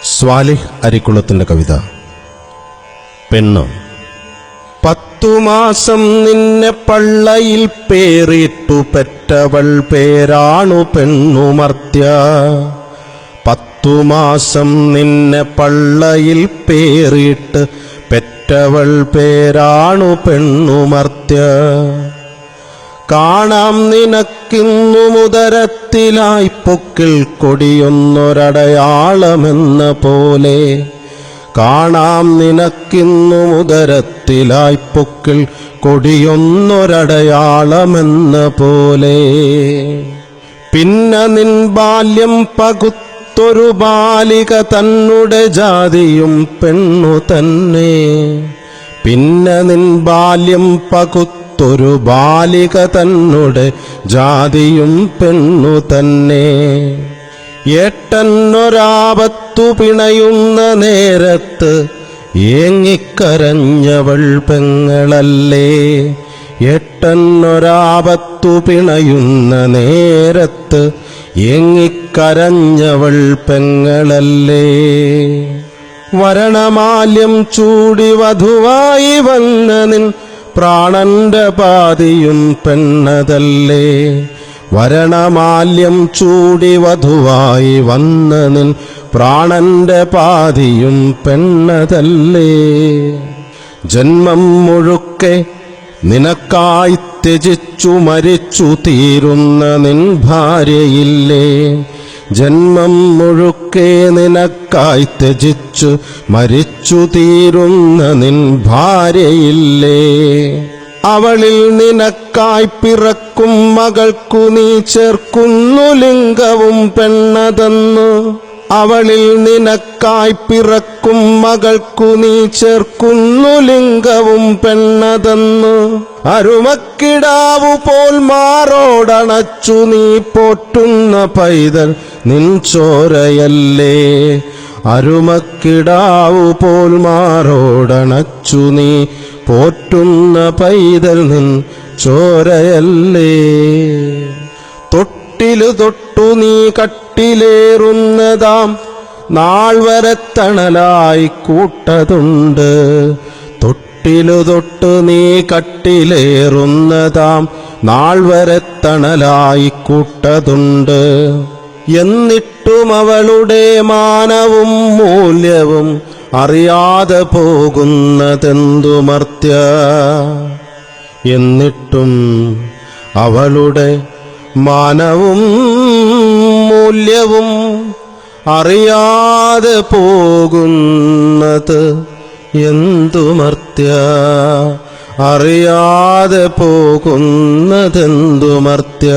സ്വാലിഹ് അരിക്കുളത്തിന്റെ കവിത. പെണ്ണ്. 10 മാസം നിന്നെ പള്ളയിൽ പേറിട്ടു പെറ്റവൾ പേരാണു പെണ്ണുമർത്യ. 10 മാസം നിന്നെ പള്ളയിൽ പേറിട്ട് പെറ്റവൾ പേരാണു പെണ്ണുമർത്യ. കാണാം നിനക്കിന്നു മുദരത്തിലായി പൊക്കിൽ കൊടിയൊന്നൊരടയാളമെന്ന പോലെ. കാണാം നിനക്കിന്നു മുദരത്തിലായി പൊക്കിൽ കൊടിയൊന്നൊരടയാളമെന്ന പോലെ. പിന്നെ നിൻ ബാല്യം പകുത്തൊരു ബാലിക തന്നുടെ ജാതിയും പെണ്ണു തന്നെ. പിന്നെ നിൻ ബാല്യം പകുത്തൊരു ബാലിക തന്നുടെ ജാതിയും പെണ്ണു തന്നെ. ഏട്ടനൊരാപത്തു പിണയുന്ന നേരത്ത് ഏങ്ങിക്കരഞ്ഞവൾ പെങ്ങളല്ലേ. ഏട്ടനൊരാപത്തു പിണയുന്ന നേരത്ത് ഏങ്ങിക്കരഞ്ഞവൾ പെങ്ങളല്ലേ. വരണമാല്യം ചൂടി വധുവായി വന്ന നിൻ പ്രാണന്റെ പാതിയും പെണ്ണതല്ലേ. വരണമാല്യം ചൂടി വധുവായി വന്ന നിൻ പ്രാണന്റെ പാതിയും പെണ്ണതല്ലേ. ജന്മം മുഴുക്കെ നിനക്കായി ത്യജിച്ചു മരിച്ചു തീരുന്ന നിൻ ഭാര്യയില്ലേ. ജന്മം മുഴുക്കെ നിനക്കായി ത്യജിച്ചു മരിച്ചു തീരുന്ന നിൻ ഭാര്യയില്ലേ. അവളിൽ നിനക്കായി പിറക്കും മകൾക്കു നീ ചേർക്കുന്നു ലിംഗവും പെണ്ണതെന്ന്. അവളിൽ നിനക്കായി പിറക്കും മകൾക്കു നീ ചേർക്കുന്നു ലിംഗവും പെണ്ണതെന്ന്. അരുമക്കിടാവു പോൽ മാറോടണച്ചു നീ പോറ്റുന്ന പൈതൽ നിൻ ചോരയല്ലേ. അരുമക്കിടാവു പോൽ മാറോടണച്ചു നീ പോറ്റുന്ന പൈതൽ നിൻ ചോരയല്ലേ. തൊട്ടിലു തൊട്ടു നീ കട്ടിലേറുന്നതാം നാൾ വരെ തണലായി കൂട്ടതുണ്ട്. തൊട്ടിലു തൊട്ട് നീ കട്ടിലേറുന്നതാം നാൾ വരെ തണലായി കൂട്ടതുണ്ട്. എന്നിട്ടും അവളുടെ മാനവും മൂല്യവും അറിയാതെ പോകുന്നതെന്തു മർത്യ. എന്നിട്ടും അവളുടെ മാനവും മൂല്യവും അറിയാതെ പോകുന്നത് എന്തു മർത്യ. അറിയാതെ പോകുന്നതെന്തു മർത്യ.